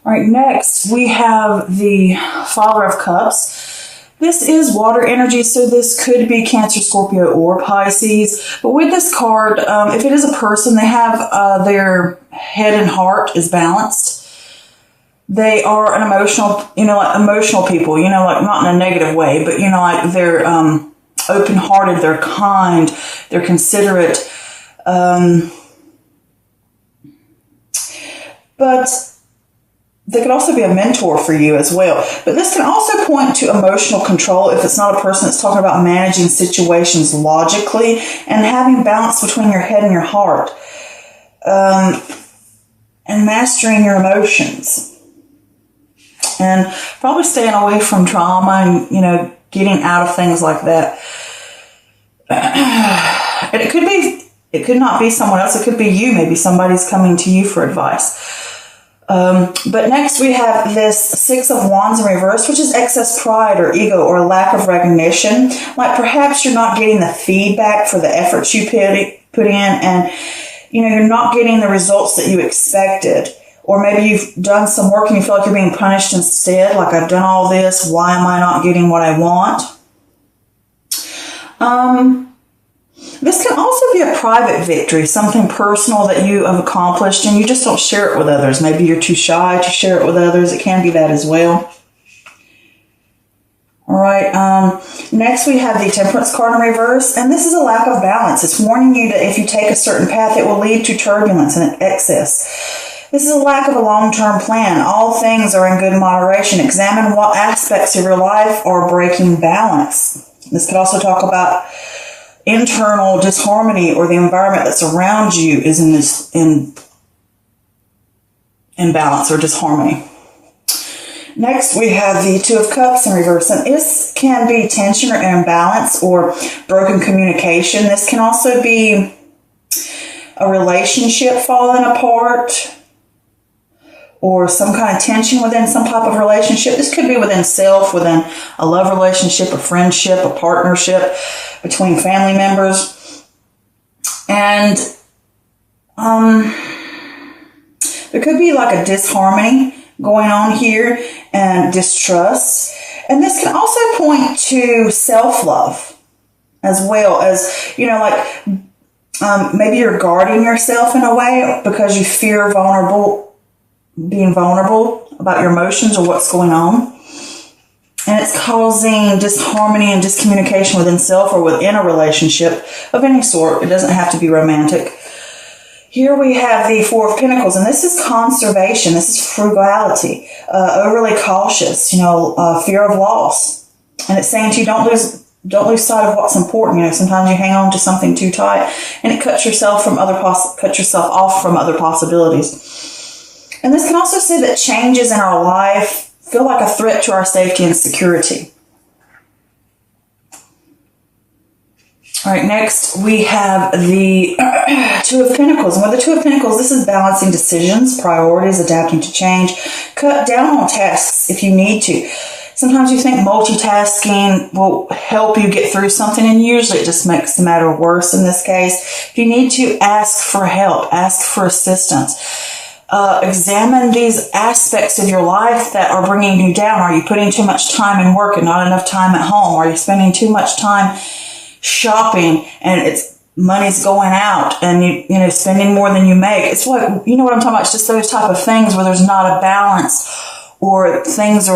All right, next we have the Father of Cups. This is water energy, so this could be Cancer, Scorpio, or Pisces. But with this card, if it is a person, they have their head and heart is balanced. They are an emotional, like emotional people, like not in a negative way, but, like they're open-hearted, they're kind, they're considerate. But they could also be a mentor for you as well. But this can also point to emotional control if it's not a person that's talking about managing situations logically and having balance between your head and your heart. And mastering your emotions. And probably staying away from drama and, getting out of things like that. And it could not be someone else. It could be you. Maybe somebody's coming to you for advice. But next we have this Six of Wands in reverse, which is excess pride or ego or lack of recognition. Like perhaps you're not getting the feedback for the efforts you put in, and you're not getting the results that you expected. Or maybe you've done some work and you feel like you're being punished instead. Like, I've done all this, why am I not getting what I want? This can also be a private victory, something personal that you have accomplished and you just don't share it with others. Maybe you're too shy to share it with others. It can be that as well. All right. Next we have the Temperance card in reverse, and this is a lack of balance. It's warning you that if you take a certain path, it will lead to turbulence and excess. This is a lack of a long-term plan. All things are in good moderation. Examine what aspects of your life are breaking balance. This could also talk about internal disharmony, or the environment that's around you is in imbalance or disharmony. Next, we have the Two of Cups in reverse, and this can be tension or imbalance or broken communication. This can also be a relationship falling apart or some kind of tension within some type of relationship. This could be within self, within a love relationship, a friendship, a partnership, between family members. And there could be like a disharmony going on here and distrust. And this can also point to self-love as well as, maybe you're guarding yourself in a way because you fear being vulnerable about your emotions or what's going on. And it's causing disharmony and discommunication within self or within a relationship of any sort. It doesn't have to be romantic. Here we have the Four of Pentacles, and this is conservation. This is frugality, overly cautious, fear of loss. And it's saying to you, don't lose sight of what's important. Sometimes you hang on to something too tight, and it cuts yourself off from other possibilities. And this can also say that changes in our life feel like a threat to our safety and security. All right, next we have the Two of Pentacles. And with the Two of Pentacles, this is balancing decisions, priorities, adapting to change. Cut down on tasks if you need to. Sometimes you think multitasking will help you get through something, and usually it just makes the matter worse in this case. If you need to, ask for help, ask for assistance. Examine these aspects of your life that are bringing you down. Are you putting too much time in work and not enough time at home? Are you spending too much time shopping and money's going out and you spending more than you make? It's what I'm talking about. It's just those type of things where there's not a balance, or there's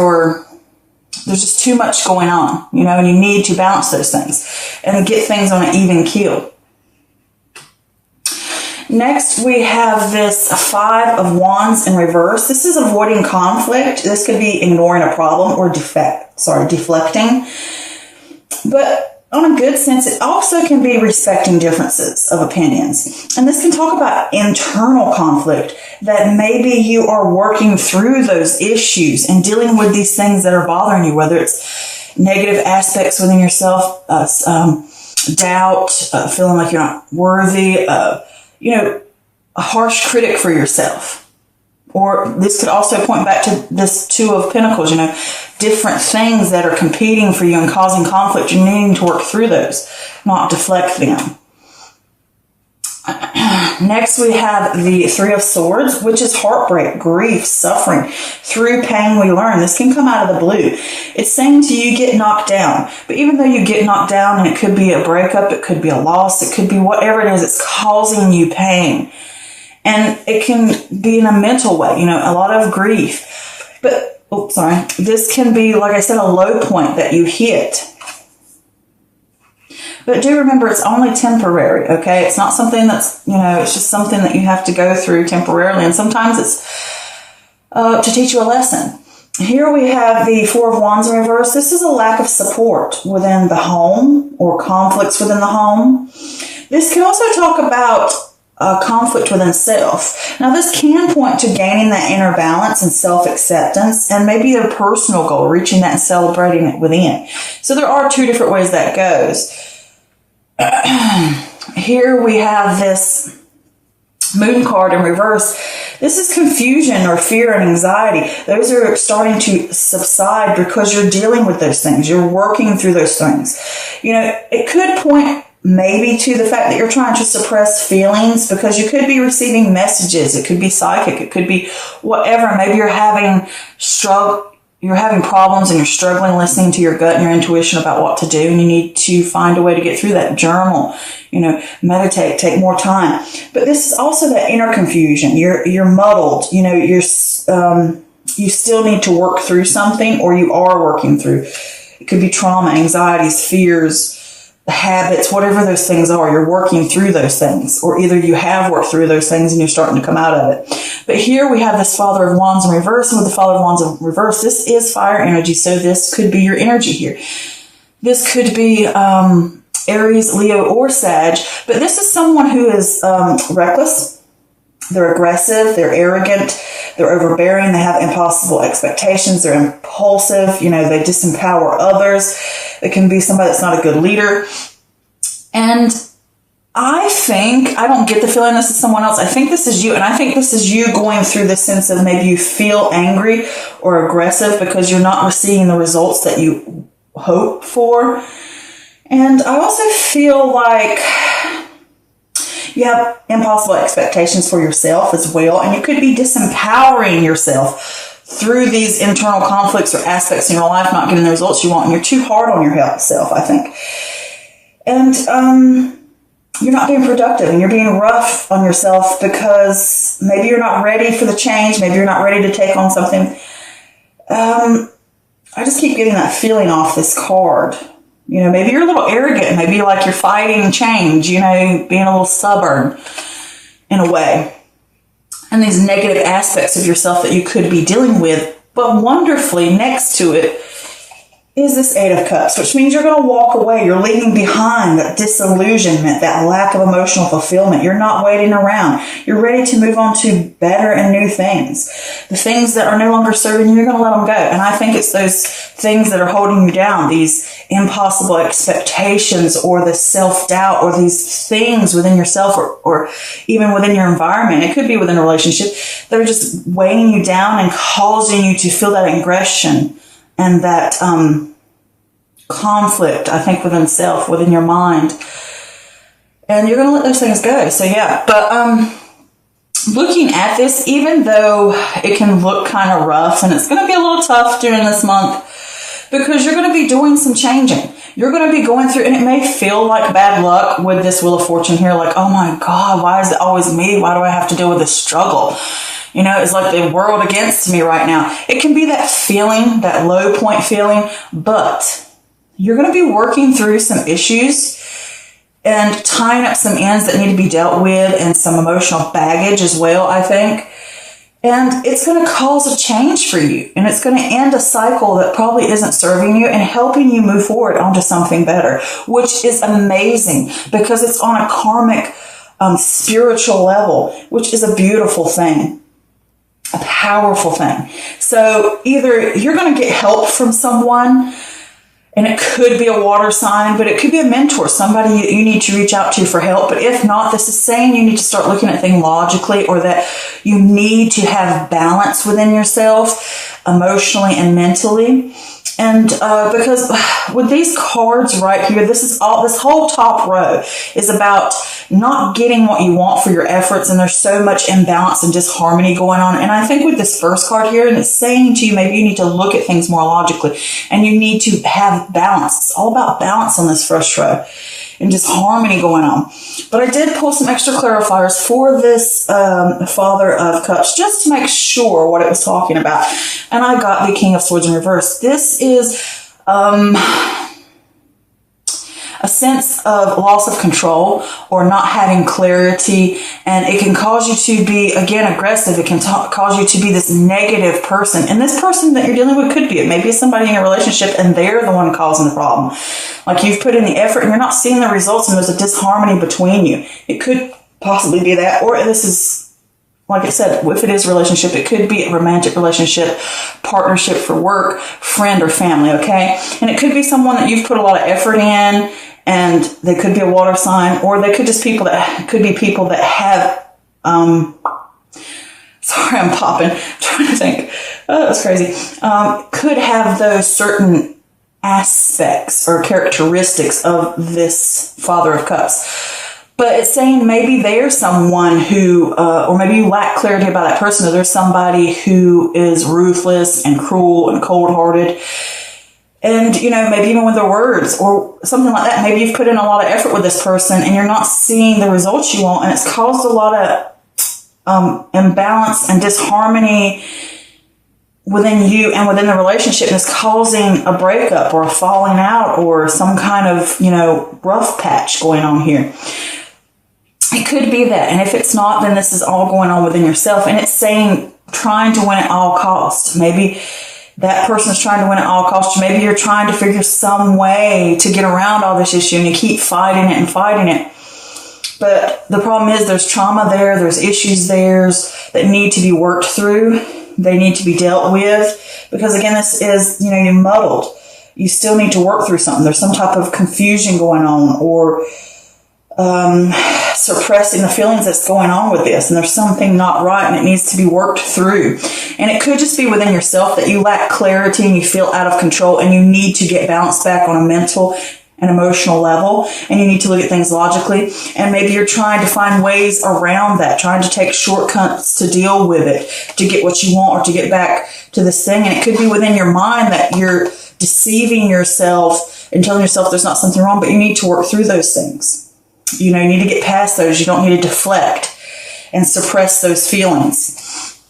just too much going on, and you need to balance those things and get things on an even keel. Next, we have this Five of Wands in reverse. This is avoiding conflict. This could be ignoring a problem or deflecting. But on a good sense, it also can be respecting differences of opinions. And this can talk about internal conflict, that maybe you are working through those issues and dealing with these things that are bothering you, whether it's negative aspects within yourself, doubt, feeling like you're not worthy, a harsh critic for yourself. Or this could also point back to this Two of Pentacles, different things that are competing for you and causing conflict. You're needing to work through those, not deflect them. Next, we have the Three of Swords, which is heartbreak, grief, suffering. Through pain, we learn. This can come out of the blue. It's saying to you, get knocked down. But even though you get knocked down, and it could be a breakup, it could be a loss, it could be whatever it is, it's causing you pain. And it can be in a mental way, a lot of grief. But, this can be, like I said, a low point that you hit. But do remember, it's only temporary, okay? It's not something that's, it's just something that you have to go through temporarily. And sometimes it's to teach you a lesson. Here we have the Four of Wands in reverse. This is a lack of support within the home or conflicts within the home. This can also talk about conflict within self. Now, this can point to gaining that inner balance and self-acceptance and maybe a personal goal, reaching that and celebrating it within. So there are two different ways that goes. Here we have this Moon card in reverse. This is confusion or fear and anxiety. Those are starting to subside because you're dealing with those things. You're working through those things. It could point maybe to the fact that you're trying to suppress feelings because you could be receiving messages. It could be psychic. It could be whatever. Maybe you're having problems and you're struggling listening to your gut and your intuition about what to do, and you need to find a way to get through that. Journal, meditate, take more time. But this is also that inner confusion. You're muddled. You still need to work through something, or you are working through. It could be trauma, anxieties, fears, habits, whatever those things are. You're working through those things, or either you have worked through those things and you're starting to come out of it. But here we have this Father of Wands in reverse, and with the Father of Wands in reverse, this is fire energy. So this could be your energy here. This could be Aries, Leo, or Sag, but this is someone who is reckless. They're aggressive, they're arrogant, they're overbearing, they have impossible expectations, they're impulsive, they disempower others. It can be somebody that's not a good leader. And I don't get the feeling this is someone else. I think this is you, and I think this is you going through the sense of maybe you feel angry or aggressive because you're not receiving the results that you hope for. And I also feel like you have impossible expectations for yourself as well, and you could be disempowering yourself through these internal conflicts or aspects in your life, not getting the results you want, and you're too hard on yourself, I think. And you're not being productive, and you're being rough on yourself because maybe you're not ready for the change, maybe you're not ready to take on something. I just keep getting that feeling off this card. Maybe you're a little arrogant. Maybe like you're fighting change, being a little stubborn in a way. And these negative aspects of yourself that you could be dealing with. But wonderfully, next to it is this Eight of Cups, which means you're going to walk away. You're leaving behind that disillusionment, that lack of emotional fulfillment. You're not waiting around. You're ready to move on to better and new things. The things that are no longer serving you, you're going to let them go. And I think it's those things that are holding you down, these impossible expectations or the self-doubt or these things within yourself or even within your environment. It could be within a relationship that are just weighing you down and causing you to feel that aggression and that conflict, I think, within self, within your mind. And you're going to let those things go. So, yeah. But looking at this, even though it can look kind of rough, and it's going to be a little tough during this month, because you're going to be doing some changing. You're going to be going through, and it may feel like bad luck with this Wheel of Fortune here. Like, oh my God, why is it always me? Why do I have to deal with this struggle? It's like the world against me right now. It can be that feeling, that low point feeling, but you're going to be working through some issues and tying up some ends that need to be dealt with and some emotional baggage as well, I think. And it's going to cause a change for you, and it's going to end a cycle that probably isn't serving you and helping you move forward onto something better, which is amazing because it's on a karmic, spiritual level, which is a beautiful thing. A powerful thing. So either you're going to get help from someone, and it could be a water sign, but it could be a mentor, somebody you need to reach out to for help. But if not, this is saying you need to start looking at things logically, or that you need to have balance within yourself, emotionally and mentally. And because with these cards right here, this whole top row is about not getting what you want for your efforts, and there's so much imbalance and disharmony going on. And I think with this first card here, and it's saying to you, maybe you need to look at things more logically, and you need to have balance. It's all about balance on this first row and just harmony going on. But I did pull some extra clarifiers for this Father of Cups just to make sure what it was talking about. And I got the King of Swords in reverse. This is a sense of loss of control or not having clarity, and it can cause you to be, again, aggressive. It can cause you to be this negative person, and this person that you're dealing with could be it. Maybe it's somebody in a relationship and they're the one causing the problem. Like, you've put in the effort and you're not seeing the results, and there's a disharmony between you. It could possibly be that, or this is, like I said, if it is a relationship, it could be a romantic relationship, partnership for work, friend or family, okay? And it could be someone that you've put a lot of effort in, and they could be a water sign, or they could just be people that have, sorry, I'm popping, I'm trying to think. Oh, that's crazy. Could have those certain aspects or characteristics of this Father of Cups. But it's saying maybe there's someone who, or maybe you lack clarity about that person, or there's somebody who is ruthless and cruel and cold-hearted. And, maybe even with their words or something like that. Maybe you've put in a lot of effort with this person and you're not seeing the results you want. And it's caused a lot of imbalance and disharmony within you and within the relationship. And it's causing a breakup or a falling out or some kind of, rough patch going on here. It could be that. And if it's not, then this is all going on within yourself. And it's saying trying to win at all costs. Maybe that person's trying to win at all costs. Maybe you're trying to figure some way to get around all this issue, and you keep fighting it and fighting it. But the problem is there's trauma there. There's issues there that need to be worked through. They need to be dealt with. Because again, this is, you're muddled. You still need to work through something. There's some type of confusion going on, or suppressing the feelings that's going on with this, and there's something not right and it needs to be worked through. And it could just be within yourself that you lack clarity and you feel out of control, and you need to get balanced back on a mental and emotional level, and you need to look at things logically. And maybe you're trying to find ways around that, trying to take shortcuts to deal with it, to get what you want or to get back to this thing. And it could be within your mind that you're deceiving yourself and telling yourself there's not something wrong, but you need to work through those things. You need to get past those. You don't need to deflect and suppress those feelings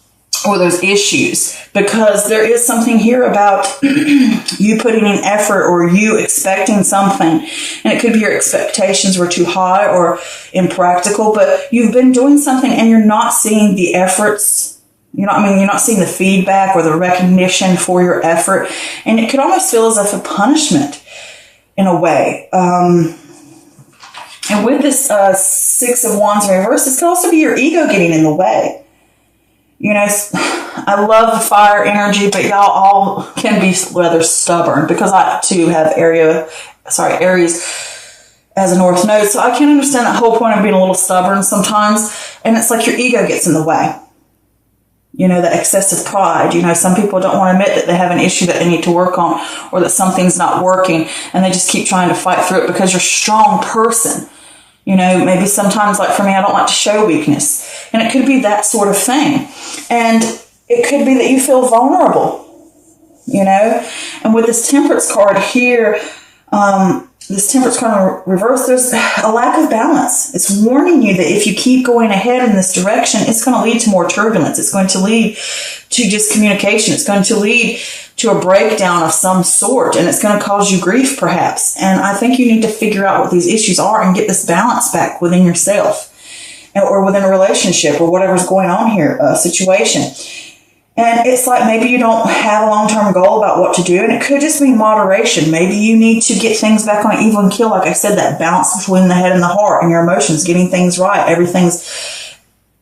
or those issues, because there is something here about you putting in effort or you expecting something, and it could be your expectations were too high or impractical, but you've been doing something and you're not seeing the efforts. You're not seeing the feedback or the recognition for your effort, and it could almost feel as if a punishment in a way. And with this Six of Wands in reverse, this could also be your ego getting in the way. I love the fire energy, but y'all all can be rather stubborn, because I too have Aries as a North Node. So I can understand that whole point of being a little stubborn sometimes. And it's like your ego gets in the way. That excessive pride. Some people don't want to admit that they have an issue that they need to work on, or that something's not working, and they just keep trying to fight through it because you're a strong person. Maybe sometimes, like for me, I don't like to show weakness. And it could be that sort of thing. And it could be that you feel vulnerable, And with this Temperance card here, this Temperance card in reverse, there's a lack of balance. It's warning you that if you keep going ahead in this direction, it's going to lead to more turbulence. It's going to lead to discommunication. It's going to lead to a breakdown of some sort, and it's going to cause you grief, perhaps. And I think you need to figure out what these issues are and get this balance back within yourself, or within a relationship, or whatever's going on here, a situation. And it's like maybe you don't have a long-term goal about what to do, and it could just be moderation. Maybe you need to get things back on an even keel. Like I said, that balance between the head and the heart and your emotions, getting things right.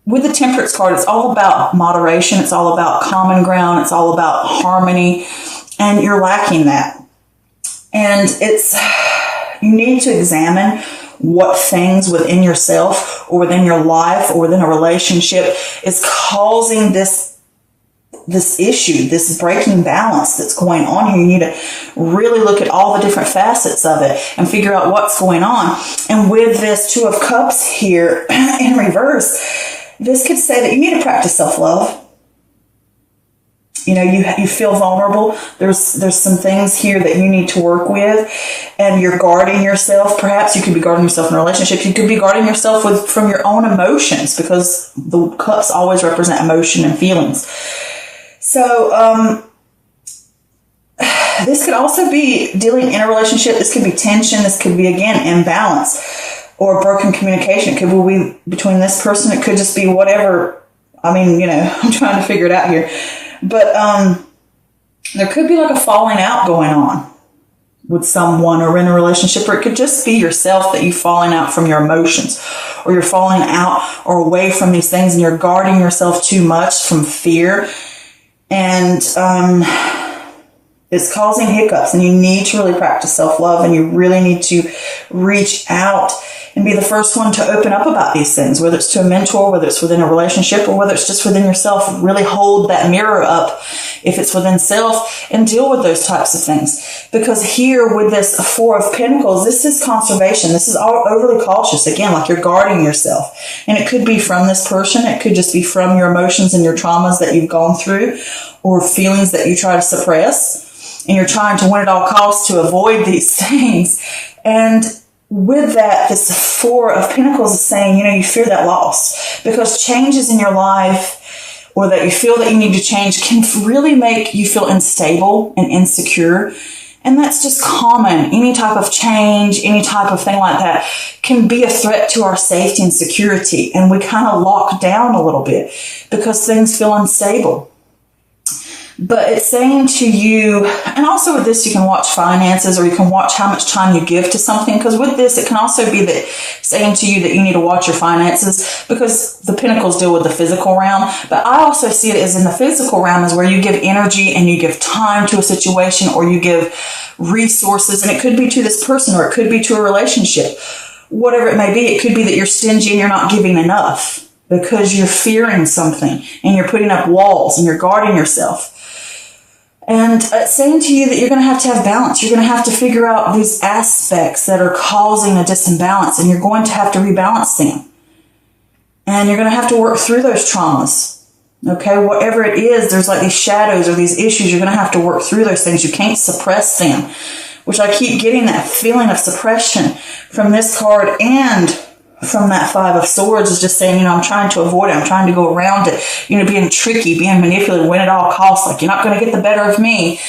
With the Temperance card, it's all about moderation. It's all about common ground. It's all about harmony, and you're lacking that. And you need to examine what things within yourself or within your life or within a relationship is causing this this issue, this breaking balance that's going on here. You need to really look at all the different facets of it and figure out what's going on. And with this Two of Cups here in reverse, this could say that you need to practice self-love. You know, you feel vulnerable. There's some things here that you need to work with, and you're guarding yourself. Perhaps you could be guarding yourself in a relationship. You could be guarding yourself from your own emotions, because the cups always represent emotion and feelings. So, this could also be dealing in a relationship. This could be tension. This could be, again, imbalance or broken communication. It could be between this person. It could just be whatever. I mean, you know, I'm trying to figure it out here. But there could be like a falling out going on with someone or in a relationship, or it could just be yourself that you're falling out from your emotions, or you're falling out or away from these things, and you're guarding yourself too much from fear. And it's causing hiccups, and you need to really practice self-love, and you really need to reach out and be the first one to open up about these things, whether it's to a mentor, whether it's within a relationship, or whether it's just within yourself. Really hold that mirror up if it's within self and deal with those types of things. Because here with this Four of Pentacles, this is conservation. This is all overly cautious. Again, like you're guarding yourself. And it could be from this person. It could just be from your emotions and your traumas that you've gone through, or feelings that you try to suppress. And you're trying to win at all costs to avoid these things. And with that, this Four of Pentacles is saying, you know, you fear that loss, because changes in your life, or that you feel that you need to change, can really make you feel unstable and insecure. And that's just common. Any type of change, any type of thing like that can be a threat to our safety and security. And we kind of lock down a little bit because things feel unstable. But it's saying to you, and also with this, you can watch finances, or you can watch how much time you give to something. Because with this, it can also be that saying to you that you need to watch your finances, because the Pentacles deal with the physical realm. But I also see it as in the physical realm is where you give energy and you give time to a situation, or you give resources. And it could be to this person, or it could be to a relationship. Whatever it may be, it could be that you're stingy and you're not giving enough because you're fearing something and you're putting up walls and you're guarding yourself. And it's saying to you that you're going to have balance. You're going to have to figure out these aspects that are causing a disimbalance, and you're going to have to rebalance them. And you're going to have to work through those traumas. Okay, whatever it is, there's like these shadows or these issues. You're going to have to work through those things. You can't suppress them, which I keep getting that feeling of suppression from this card, and from that Five of Swords is just saying, you know, I'm trying to avoid it. I'm trying to go around it. You know, being tricky, being manipulative, win at all costs. Like, you're not going to get the better of me,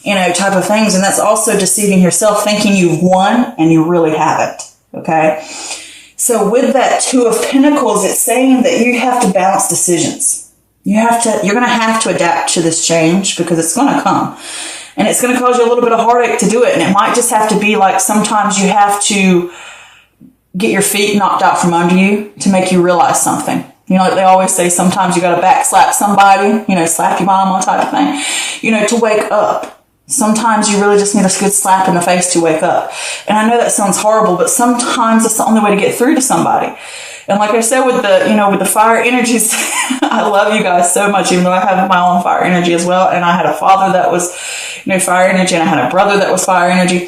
you know, type of things. And that's also deceiving yourself, thinking you've won and you really haven't. Okay. So with that Two of Pentacles, it's saying that you have to balance decisions. You're going to have to adapt to this change, because it's going to come. And it's going to cause you a little bit of heartache to do it. And it might just have to be like, sometimes you have to get your feet knocked out from under you to make you realize something. You know, like they always say, sometimes you got to back slap somebody, you know, slap your mama type of thing, you know, to wake up. Sometimes you really just need a good slap in the face to wake up. And I know that sounds horrible, but sometimes it's the only way to get through to somebody. And like I said, with the, you know, with the fire energies, I love you guys so much, even though I have my own fire energy as well. And I had a father that was, you know, fire energy, and I had a brother that was fire energy.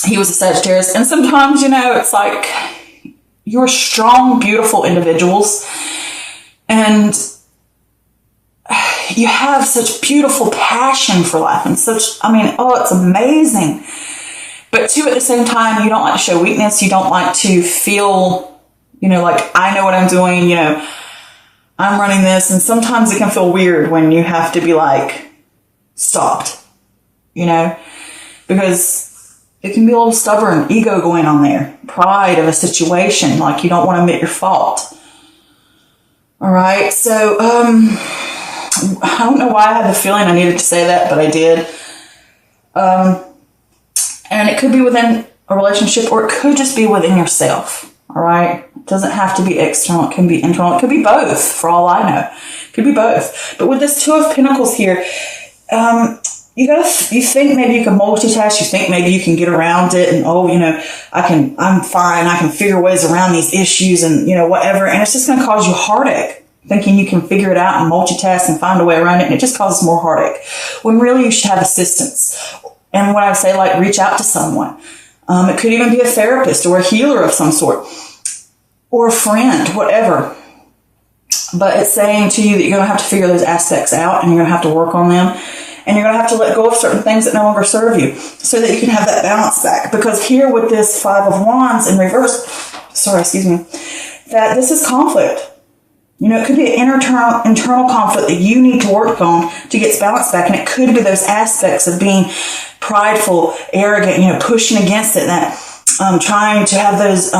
He was a Sagittarius. And sometimes, you know, it's like you're strong, beautiful individuals, and you have such beautiful passion for life and such, I mean, oh, it's amazing. But too, at the same time, you don't like to show weakness. You don't like to feel, you know, like, I know what I'm doing, you know, I'm running this. And sometimes it can feel weird when you have to be like stopped, you know, because it can be a little stubborn ego going on there. Pride of a situation. Like, you don't want to admit your fault. All right. So, I don't know why I had the feeling I needed to say that, but I did. And it could be within a relationship, or it could just be within yourself. All right. It doesn't have to be external. It can be internal. It could be both, for all I know. It could be both. But with this Two of Pentacles here, you think maybe you can multitask, you think maybe you can get around it, and, oh, you know, I'm fine, I can figure ways around these issues, and, you know, whatever. And it's just going to cause you heartache. thinking you can figure it out and multitask and find a way around it, and it just causes more heartache. When really you should have assistance. And when I say, like, reach out to someone, it could even be a therapist or a healer of some sort, or a friend, whatever. But it's saying to you that you're going to have to figure those aspects out, and you're going to have to work on them, and you're going to have to let go of certain things that no longer serve you, so that you can have that balance back. Because here with this Five of Wands in reverse, that this is conflict. You know, it could be an internal conflict that you need to work on to get balance back. And it could be those aspects of being prideful, arrogant, you know, pushing against it, that trying to have those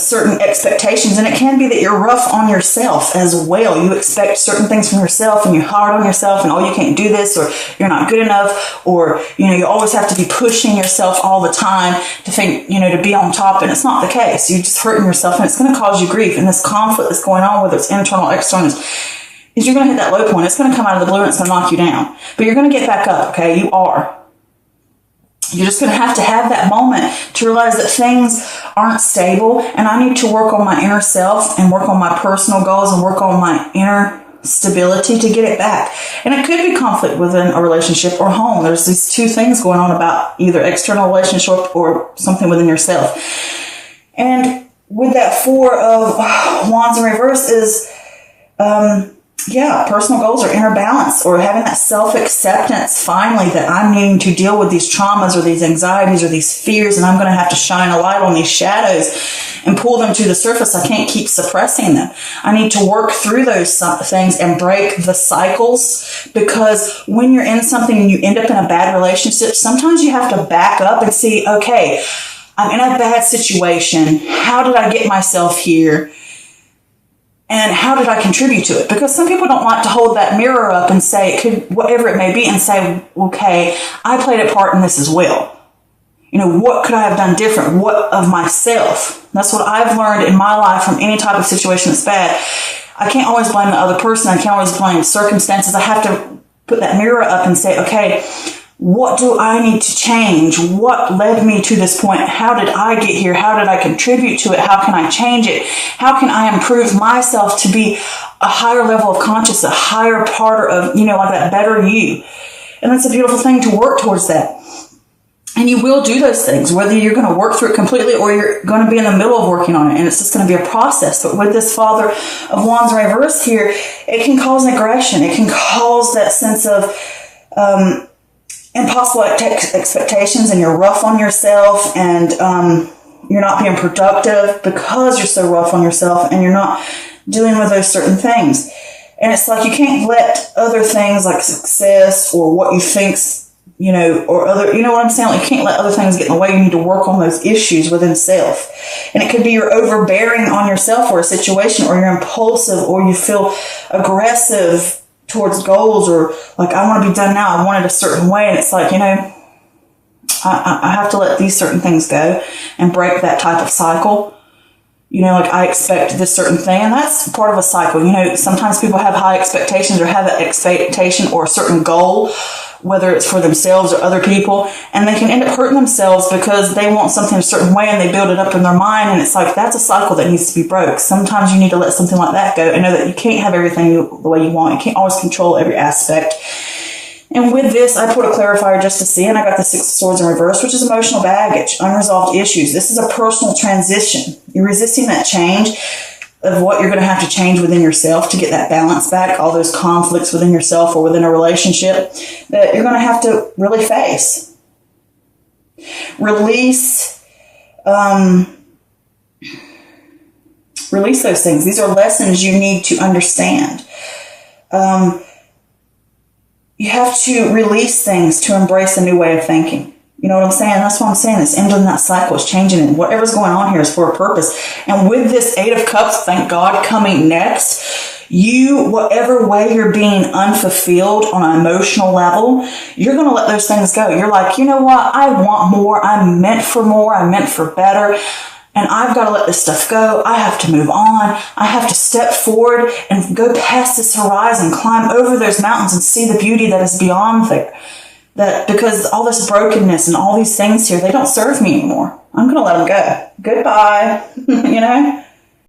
certain expectations. And it can be that you're rough on yourself as well. You expect certain things from yourself, and you're hard on yourself, and, oh, you can't do this, or you're not good enough, or, you know, you always have to be pushing yourself all the time to think, you know, to be on top. And it's not the case. You're just hurting yourself, and it's going to cause you grief. And this conflict that's going on, whether it's internal or external, is you're going to hit that low point. It's going to come out of the blue, and it's going to knock you down. But you're going to get back up, okay? You are. You're just going to have that moment to realize that things aren't stable, and I need to work on my inner self and work on my personal goals and work on my inner stability to get it back. And it could be conflict within a relationship or home. There's these two things going on about either external relationship or something within yourself. And with that Four of Wands in reverse is, personal goals or inner balance, or having that self-acceptance finally, that I'm needing to deal with these traumas or these anxieties or these fears, and I'm going to have to shine a light on these shadows and pull them to the surface. I can't keep suppressing them. I need to work through those things and break the cycles, because when you're in something and you end up in a bad relationship, sometimes you have to back up and see, okay, I'm in a bad situation. How did I get myself here? And how did I contribute to it? Because some people don't like to hold that mirror up and say, it could, whatever it may be, and say, okay, I played a part in this as well. You know, what could I have done different? What of myself? That's what I've learned in my life from any type of situation that's bad. I can't always blame the other person. I can't always blame circumstances. I have to put that mirror up and say, okay, what do I need to change? What led me to this point? How did I get here? How did I contribute to it? How can I change it? How can I improve myself to be a higher level of consciousness, a higher part of, you know, like that better you? And that's a beautiful thing to work towards that. And you will do those things, whether you're going to work through it completely or you're going to be in the middle of working on it. And it's just going to be a process. But with this Father of Wands in reverse here, it can cause an aggression. It can cause that sense of, impossible expectations, and you're rough on yourself, and you're not being productive because you're so rough on yourself, and you're not dealing with those certain things. And it's like you can't let other things like success or what you think's, you know, or other, you know what I'm saying? Like, you can't let other things get in the way. You need to work on those issues within self. And it could be you're overbearing on yourself or a situation, or you're impulsive, or you feel aggressive towards goals, or like, I want to be done now. I want it a certain way. And it's like, you know, I have to let these certain things go and break that type of cycle. You know, like, I expect this certain thing, and that's part of a cycle. You know, sometimes people have high expectations, or have an expectation or a certain goal, whether it's for themselves or other people, and they can end up hurting themselves because they want something a certain way and they build it up in their mind. And it's like, that's a cycle that needs to be broke. Sometimes you need to let something like that go and know that you can't have everything the way you want. You can't always control every aspect. And with this, I put a clarifier just to see, and I got the Six of Swords in reverse, which is emotional baggage, unresolved issues. This is a personal transition. You're resisting that change of what you're going to have to change within yourself to get that balance back, all those conflicts within yourself or within a relationship that you're going to have to really face. Release those things. These are lessons you need to understand. You have to release things to embrace a new way of thinking. You know what I'm saying? That's what I'm saying. It's ending that cycle. It's changing it. Whatever's going on here is for a purpose. And with this Eight of Cups, thank God, coming next, you, whatever way you're being unfulfilled on an emotional level, you're going to let those things go. You're like, you know what? I want more. I'm meant for more. I'm meant for better. And I've got to let this stuff go. I have to move on. I have to step forward and go past this horizon, climb over those mountains and see the beauty that is beyond there. That because all this brokenness and all these things here, they don't serve me anymore. I'm going to let them go. Goodbye. You know?